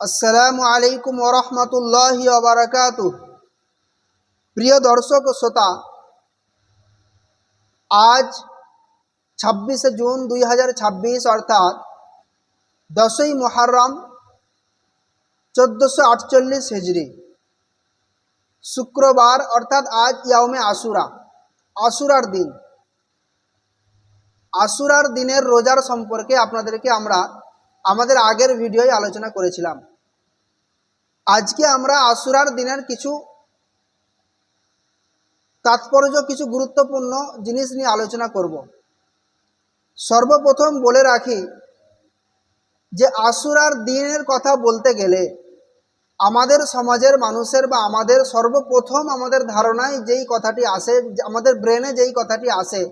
আসসালামু আলাইকুম ওরহমতুল্লাহি ওবারাকাতুহ। প্রিয় দর্শক ও শ্রোতা, আজ 26শে জুন 2026 অর্থাৎ 10ই মুহররম 1448 হিজরি, শুক্রবার অর্থাৎ আজ ইয়াউমে আশুরা, আশুরার দিন। আশুরার দিনের রোজার সম্পর্কে আপনাদেরকে আমরা আমাদের আগের ভিডিওয় আলোচনা করেছিলাম। আজকে আমরা আশুরার দিনের কিছু তাৎপর্য, কিছু গুরুত্বপূর্ণ জিনিস নিয়ে আলোচনা করব। সর্বপ্রথম বলে রাখি যে আশুরার দিনের কথা বলতে গেলে আমাদের সমাজের মানুষের বা আমাদের সর্বপ্রথম আমাদের ধারণায় যেই কথাটি আসে, আমাদের ব্রেনে যেই কথাটি আসে,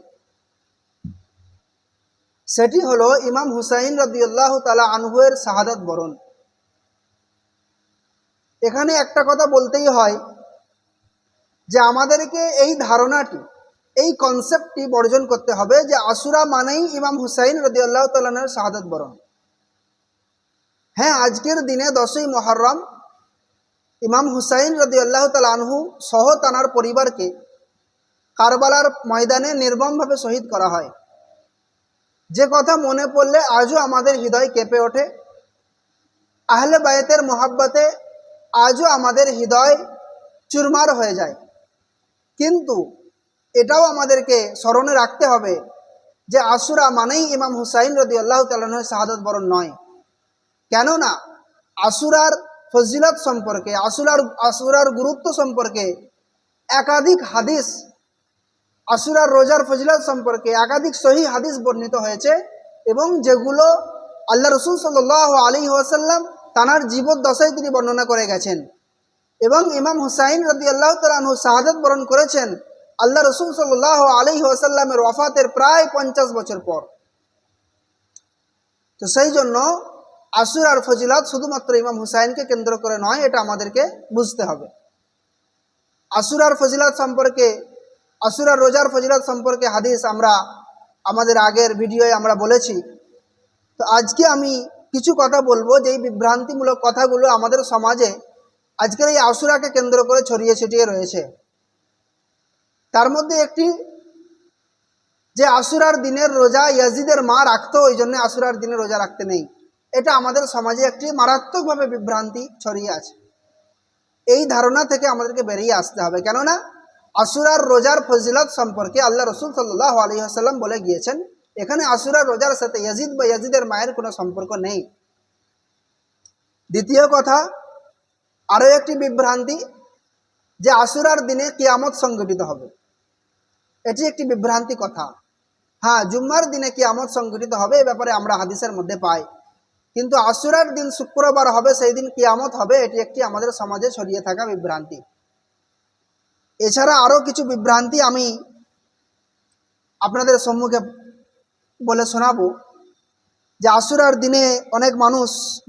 সেটি হলো ইমাম হুসাইন রাদিয়াল্লাহু তাআলা আনহু-এর শাহাদাত বরণ। এখানে একটা কথা বলতেই হয় যে আমাদেরকে এই ধারণাটি, এই কনসেপ্টটি বর্জন করতে হবে যে আশুরা মানেই ইমাম হুসাইন রাদিয়াল্লাহু তাআলা আনহুর শাহাদাত বরণ। হ্যাঁ, আজকের দিনে 10ই মুহররম ইমাম হুসাইন রাদিয়াল্লাহু তাআলা আনহু সহ তানার পরিবারকে কারবালার ময়দানে নির্মমভাবে শহীদ করা হয়, যে কথা মনে পড়লে আজও আমাদের হৃদয় কেঁপে ওঠে। আহলে বায়তের মোহাব্বতে আজও আমাদের হৃদয় চুরমার হয়ে যায়। কিন্তু এটাও আমাদেরকে স্মরণে রাখতে হবে যে আশুরা মানেই ইমাম হুসাইন রাদিয়াল্লাহু তাআলা আনহুর শাহাদাত বরণ নয়। কেননা আশুরার ফজিলত সম্পর্কে, আশুরার গুরুত্ব সম্পর্কে একাধিক হাদিস, আশুরার রোজার ফজিলত সম্পর্কে একাধিক সহিহ হাদিস বর্ণিত হয়েছে, এবং যেগুলো আল্লাহ রাসূল সাল্লাল্লাহু আলাইহি ওয়াসাল্লাম তানার জীবদ্দশায় তিনি বর্ণনা করে গেছেন। এবং ইমাম হুসাইন রাদিয়াল্লাহু তাআলা আনহু শাহাদাত বরণ করেছেন আল্লাহ রাসূল সাল্লাল্লাহু আলাইহি ওয়াসাল্লামের ওয়াফাতের প্রায় 50 বছর পর। তো সেই জন্য আশুরার ফজিলত শুধুমাত্র ইমাম হুসাইনকে কেন্দ্র করে নয়, এটা আমাদেরকে বুঝতে হবে। আশুরার ফজিলত সম্পর্কে, আশুরার রোজার ফজিলত সম্পর্কে হাদিস আমরা আমাদের আগের ভিডিওয়ে আমরা বলেছি। তো আজকে আমি কিছু কথা বলবো যেই বিভ্রান্তিমূলক কথাগুলো আমাদের সমাজে আজকের এই আশুরাকে কেন্দ্র করে ছড়িয়ে ছিটিয়ে রয়েছে। তার মধ্যে একটি, যে আশুরার দিনের রোজা ইয়াজিদের মা রাখতো, ওই জন্য আশুরার দিনে রোজা রাখতে নেই। এটা আমাদের সমাজে একটি মারাত্মকভাবে বিভ্রান্তি ছড়িয়ে আছে। এই ধারণা থেকে আমাদেরকে বেরিয়ে আসতে হবে, কেননা আশুরার রোজার ফজিলত সম্পর্কে আল্লাহ রাসূল সাল্লাল্লাহু আলাইহি ওয়াসাল্লাম বলে গিয়েছেন, এখানে আশুরার রোজার সাথে ইয়াজিদ বা ইয়াজিদের মায়ের কোনো সম্পর্ক নেই। দ্বিতীয় কথা, আরও একটি বিভ্রান্তি, যে আশুরার দিনে কিয়ামত সংঘটিত হবে। এটি একটি বিভ্রান্তি কথা। হ্যাঁ, জুম্মার দিনে কিয়ামত সংঘটিত হবে, এ ব্যাপারে আমরা হাদিসের মধ্যে পাই, কিন্তু আশুরার দিন শুক্রবার হবে, সেই দিন কিয়ামত হবে, এটি একটি আমাদের সমাজে ছড়িয়ে থাকা বিভ্রান্তি। এছাড়া আরও কিছু বিভ্রান্তি আমি আপনাদের সম্মুখে বলে শোনাবো। যে আশুরার দিনে অনেক মানুষ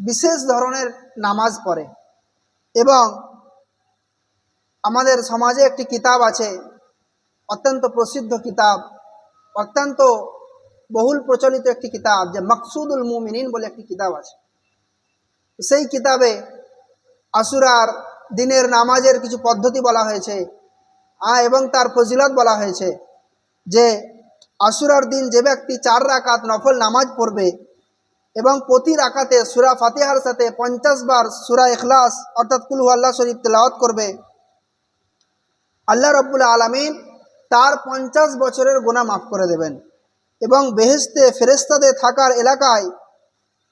বিশেষ ধরনের নামাজ পড়ে, এবং আমাদের সমাজে একটি কিতাব আছে, অত্যন্ত প্রসিদ্ধ কিতাব, অত্যন্ত বহুল প্রচলিত একটি কিতাব, যে মাকসুদুল মুমিনিন বলে একটি কিতাব আছে। সেই কিতাবে আশুরার দিনের নামাজের কিছু পদ্ধতি বলা হয়েছে, এবং তার ফজিলত বলা হয়েছে। যে আশুরার দিন যে ব্যক্তি 4 রাকাত নফল নামাজ পড়বে এবং প্রতি রাকাতে সূরা ফাতিহার সাথে 50 বার সূরা ইখলাস অর্থাৎ কুল হুয়াল্লাহু শরীফ তেলাওয়াত করবে, আল্লাহ রাব্বুল আলামিন তার 50 বছরের গুনাহ মাফ করে দেবেন, এবং বেহেশতে ফেরেশতাদের থাকার এলাকায়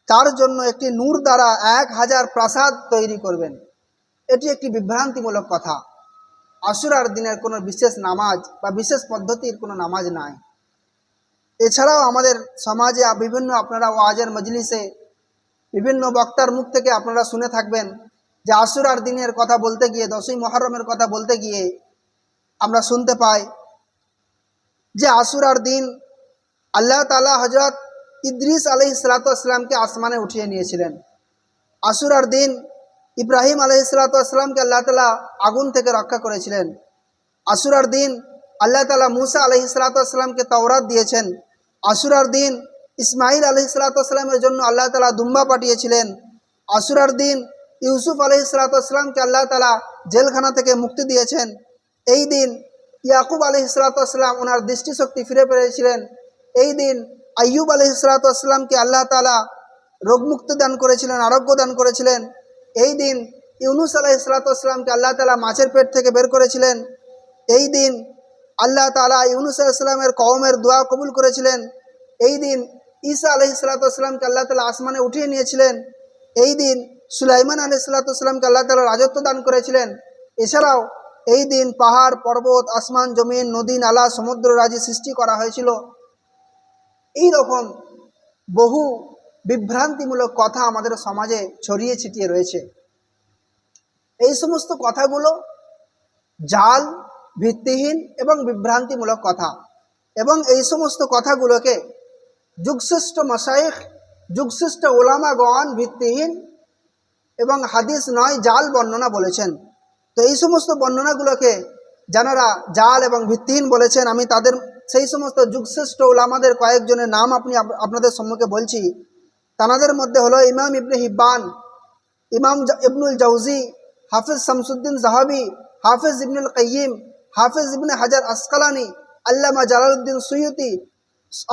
তার জন্য একটি নূর দ্বারা 1000 প্রাসাদ তৈরি করবেন। এটি একটি বিভ্রান্তিমূলক কথা। আশুরার দিনের কোনো বিশেষ নামাজ বা বিশেষ পদ্ধতির কোনো নামাজ নাই। এছাড়াও আমাদের সমাজে বিভিন্ন, আপনারা ওয়াজের মজলিসে বিভিন্ন বক্তার মুখ থেকে আপনারা শুনে থাকবেন যে আশুরার দিনের কথা বলতে গিয়ে, 10ই মুহররমের কথা বলতে গিয়ে আমরা শুনতে পাই যে আশুরার দিন আল্লাহ তাআলা হযরত ইদ্রিস আলাইহিস সালাতু ওয়াস সালামকে আসমানে উঠিয়ে নিয়েছিলেন। আশুরার দিন ইব্রাহিম আলাইহিস সালাতু ওয়াস সালামকে আল্লাহ তাআলা আগুন থেকে রক্ষা করেছিলেন। আশুরার দিন আল্লাহ তাআলা মূসা আলাইহিস সালাতু ওয়াস সালামকে তাওরাত দিয়েছেন। আশুরার দিন ইসমাঈল আলাইহিস সালাতু ওয়াস সালামের জন্য আল্লাহ তাআলা দুম্বা পাঠিয়েছিলেন। আশুরার দিন ইউসুফ আলাইহিসসালামকে আল্লাহ তাআলা জেলখানা থেকে মুক্তি দিয়েছেন। এই দিন ইয়াকুব আলাইহিসসালাম ওনার দৃষ্টিশক্তি ফিরে পেয়েছিলেন। এই দিন আইয়ুব আলাইহিসসালামকে আল্লাহ তাআলা রোগমুক্তি দান করেছিলেন, আরোগ্য দান করেছিলেন। এই দিন ইউনুস আলাইহিসসালামকে আল্লাহ তাআলা মাছের পেট থেকে বের করেছিলেন। এই দিন আল্লাহ তাআলা ইউনুস আলাইহিসসালামের কওমের দোয়া কবুল করেছিলেন। এই দিন ঈসা আলাইহিসসালামকে আল্লাহ তাআলা আসমানে উঠিয়ে নিয়েছিলেন। এই দিন সুলাইমান আলাইহিসসালামকে আল্লাহ তাআলা রাজত্ব দান করেছিলেন। এছাড়াও এই দিন পাহাড়, পর্বত, আসমান, জমিন, নদী, নালা, সমুদ্র রাজি সৃষ্টি করা হয়েছিল। এই রকম বহু বিভ্রান্তিমূলক কথা আমাদের সমাজে ছড়িয়ে ছিটিয়ে রয়েছে। এই সমস্ত কথাগুলো জাল, ভিত্তিহীন এবং বিভ্রান্তিমূলক কথা, এবং এই সমস্ত কথাগুলোকে যুগশ্রেষ্ঠ মাশায়েখ, যুগশ্রেষ্ঠ ওলামাগণ ভিত্তিহীন এবং হাদিস নয় জাল বর্ণনা বলেছেন। তো এই সমস্ত বর্ণনাগুলোকে যারা জাল এবং ভিত্তিহীন বলেছেন, আমি তাদের সেই সমস্ত যুগশ্রেষ্ঠ ওলামাদের কয়েকজনের নাম আপনাদের সম্মুখে বলছি। তাদের মধ্যে হলো ইমাম ইবনে হিব্বান, ইমাম ইবনুল জাউজি, হাফিজ শামসুদ্দিন জাহাবি, হাফিজ ইবনুল কাইয়িম, হাফিজ ইবনে হাজার আসকালানি, আল্লামা জালালউদ্দিন সুয়ুতি,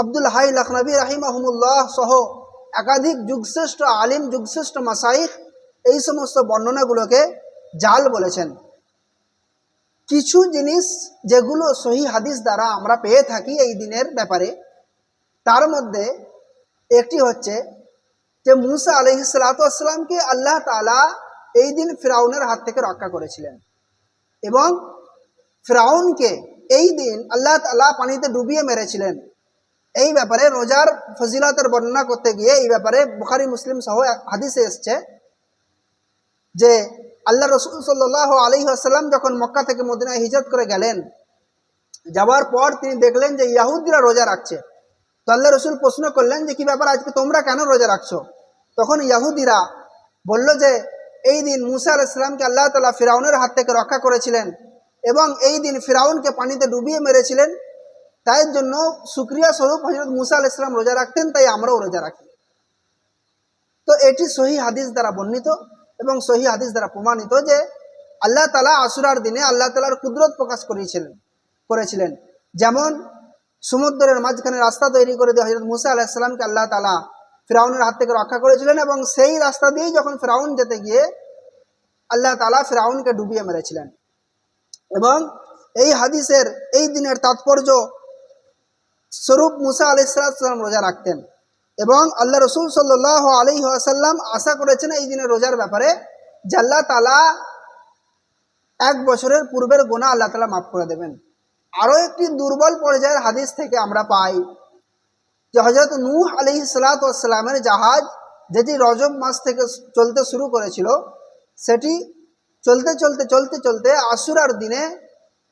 আব্দুল হাই লখনবী রাহিমাহুমুল্লাহ সহ একাধিক যুগশ্রেষ্ঠ আলিম, যুগশ্রেষ্ঠ মাশায়েখ এই সমস্ত বর্ণনাগুলোকে জাল বলেছেন। কিছু জিনিস যেগুলো সহি হাদিস দ্বারা আমরা পেয়ে থাকি এই দিনের ব্যাপারে, তার মধ্যে একটি হচ্ছে যে মুসা আলাইহিসসালামকে আল্লাহ তাআলা এই দিন ফিরাউনের হাত থেকে রক্ষা করেছিলেন, এবং ফিরাউনকে এই দিন আল্লাহ তাআলা পানিতে ডুবিয়ে মেরেছিলেন। এই ব্যাপারে রোজার ফজিলতের বর্ণনা করতে গিয়ে এই ব্যাপারে বুখারী, মুসলিম সহ হাদিসে এসছে যে আল্লাহ রসুল সাল্লাল্লাহু আলাইহি ওয়াসাল্লাম যখন মক্কা থেকে মদিনায় হিজরত করে গেলেন, যাওয়ার পর তিনি দেখলেন যে ইহুদিরা রোজা রাখছে। তো আল্লাহ রসুল প্রশ্ন করলেন যে কি ব্যাপার, আজকে তোমরা কেন রোজা রাখছো? তখন ইহুদিরা বলল যে এই দিন মুসা আলাইহিস সালামকে আল্লাহ তাআলা ফিরাউনের হাত থেকে রক্ষা করেছিলেন, এবং এই দিন ফিরাউনকে পানিতে ডুবিয়ে মেরেছিলেন, তাই জন্য শুকরিয়া স্বরূপ হযরত মুসা আলাইহিস সালাম রোজা রাখতেন, তাই আমরাও রোজা রাখি। তো এটি সহি হাদিস দ্বারা বর্ণিত এবং সহি হাদিস দ্বারা প্রমাণিত যে আল্লাহ তাআলা আশুরার দিনে আল্লাহ তাআলার কুদরত প্রকাশ করেছিলেন। যেমন সমুদ্রের মাঝখানে রাস্তা তৈরি করে দিয়ে হযরত মুসা আলাইহিস সালামকে আল্লাহ তাআলা ফিরাউনের হাত থেকে রক্ষা করেছিলেন, এবং সেই রাস্তা দিয়েই যখন ফিরাউন যেতে গিয়ে আল্লাহ তাআলা ফিরাউনকে ডুবিয়ে মেরেছিলেন। এবং এই হাদিসের এই দিনের তাৎপর্য স্বরূপ মুসা আলাইহিস সালাম রোজা রাখতেন, এবং আল্লাহ রসুল সাল্লাল্লাহু আলাইহি ওয়াসাল্লাম আশা করেছেন এই দিনের রোজার ব্যাপারে যে আল্লাহ তাআলা 1 বছরের পূর্বের গুনাহ আল্লাহ তাআলা মাফ করে দেবেন। আরও একটি দুর্বল পর্যায়ের হাদিস থেকে আমরা পাই যে হযরত নূহ আলাইহিস সালামের জাহাজ যেটি রজব মাস থেকে চলতে শুরু করেছিল, সেটি চলতে চলতে চলতে চলতে আশুরার দিনে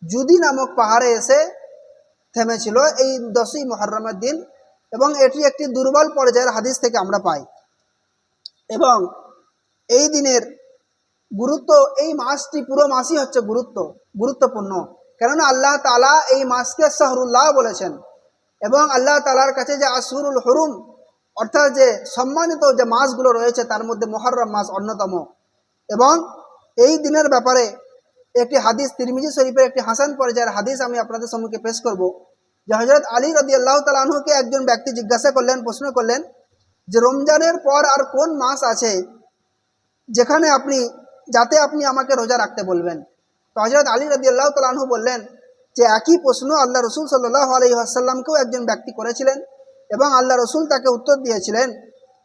জুদি নামক পাহাড়ে এসে থেমেছিল, এই 10ই মুহররমের দিন। এবং এটি একটি দুর্বল পর্যায়ের হাদিস থেকে আমরা পাই। এবং এই দিনের গুরুত্ব, এই মাসটি পুরো মাসই হচ্ছে গুরুত্বপূর্ণ, কেননা আল্লাহ তাআলা এই মাসকে শাহরুল্লাহ বলেছেন, এবং আল্লাহ তাআলার কাছে যে আশহুরুল হুরুম অর্থাৎ যে সম্মানিত যে মাসগুলো রয়েছে তার মধ্যে মুহররম মাস অন্যতম। এবং এই দিনের ব্যাপারে একটি হাদিস, তিরমিজি শরীফের একটি হাসান পর্যায়ের হাদিস আমি আপনাদের সম্মুখে পেশ করব যে হযরত আলী রাদিয়াল্লাহু তাআলা আনহুকে একজন ব্যক্তি জিজ্ঞাসা করলেন, প্রশ্ন করলেন যে রমজানের পর আর কোন মাস আছে যেখানে যাতে আপনি আমাকে রোজা রাখতে বলবেন? তো হযরত আলী রাদিয়াল্লাহু তাআলা আনহু বললেন যে একই প্রশ্ন আল্লাহ রসুল সাল্লাল্লাহু আলাইহি ওয়াসাল্লামকেও একজন ব্যক্তি করেছিলেন, এবং আল্লাহ রসুল তাকে উত্তর দিয়েছিলেন,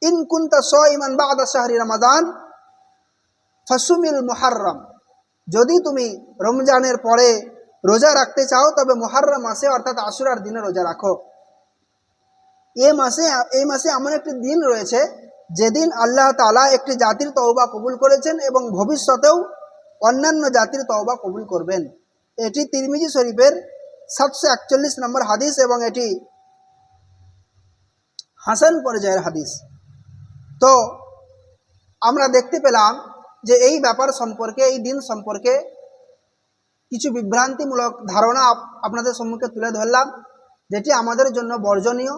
ইন কুনতা সাইমান বা'দা শাহরি রমাদান ফাসুমিল মুহররম, যদি তুমি রমজানের পরে রোজা রাখতে চাও তবে মুহররম মাসে অর্থাৎ আশুরার দিনে রোজা রাখো। এই মাসে এমন একটি দিন রয়েছে যেদিন আল্লাহ তাআলা একটি জাতির তওবা কবুল করেছেন এবং ভবিষ্যতেও অন্যান্য জাতির তওবা কবুল করবেন। এটি তিরমিজি শরীফের 741 নম্বর হাদিস, এবং এটি হাসান পর্যায়ের হাদিস। তো আমরা দেখতে পেলাম যে এই ব্যাপার সম্পর্কে, এই দিন সম্পর্কে কিছু বিভ্রান্তিমূলক ধারণা আপনাদের সম্মুখে তুলে ধরলাম, যেটি আমাদের জন্য বর্জনীয়,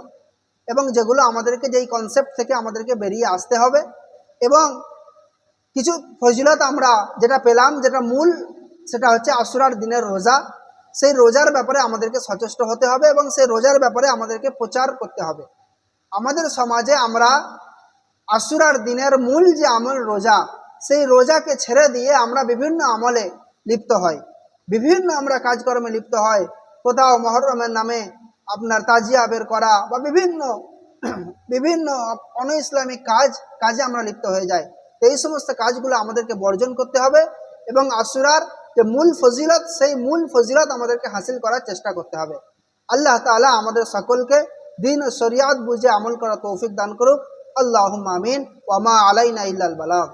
এবং যেগুলো আমাদেরকে যেই কনসেপ্ট থেকে আমাদেরকে বেরিয়ে আসতে হবে। এবং কিছু ফজিলত আমরা যেটা পেলাম, যেটা মূল, সেটা হচ্ছে আশুরার দিনের রোজা। সেই রোজার ব্যাপারে আমাদেরকে সচেষ্ট হতে হবে এবং সেই রোজার ব্যাপারে আমাদেরকে প্রচার করতে হবে। আমাদের সমাজে আমরা আশুরার দিনের মূল যে আমল রোজা, সেই রোজাকে ছেড়ে দিয়ে আমরা বিভিন্ন আমলে লিপ্ত হই, বিভিন্ন আমরা কাজকর্মে লিপ্ত হয়। কোথাও মহরমের নামে আপনার তাজিয়া বের করা বা বিভিন্ন বিভিন্ন অন ইসলামিক কাজে আমরা লিপ্ত হয়ে যাই। এই সমস্ত কাজগুলো আমাদেরকে বর্জন করতে হবে এবং আশুরার যে মূল ফজিলত, সেই মূল ফজিলত আমাদেরকে হাসিল করার চেষ্টা করতে হবে। আল্লাহ তাআলা আমাদের সকলকে দিন ও শরিয়াত বুঝে আমল করা তৌফিক দান করুক। আল্লাহুম্মা আমিন। ওয়া মা আলাইনা ইল্লাল বালাগ।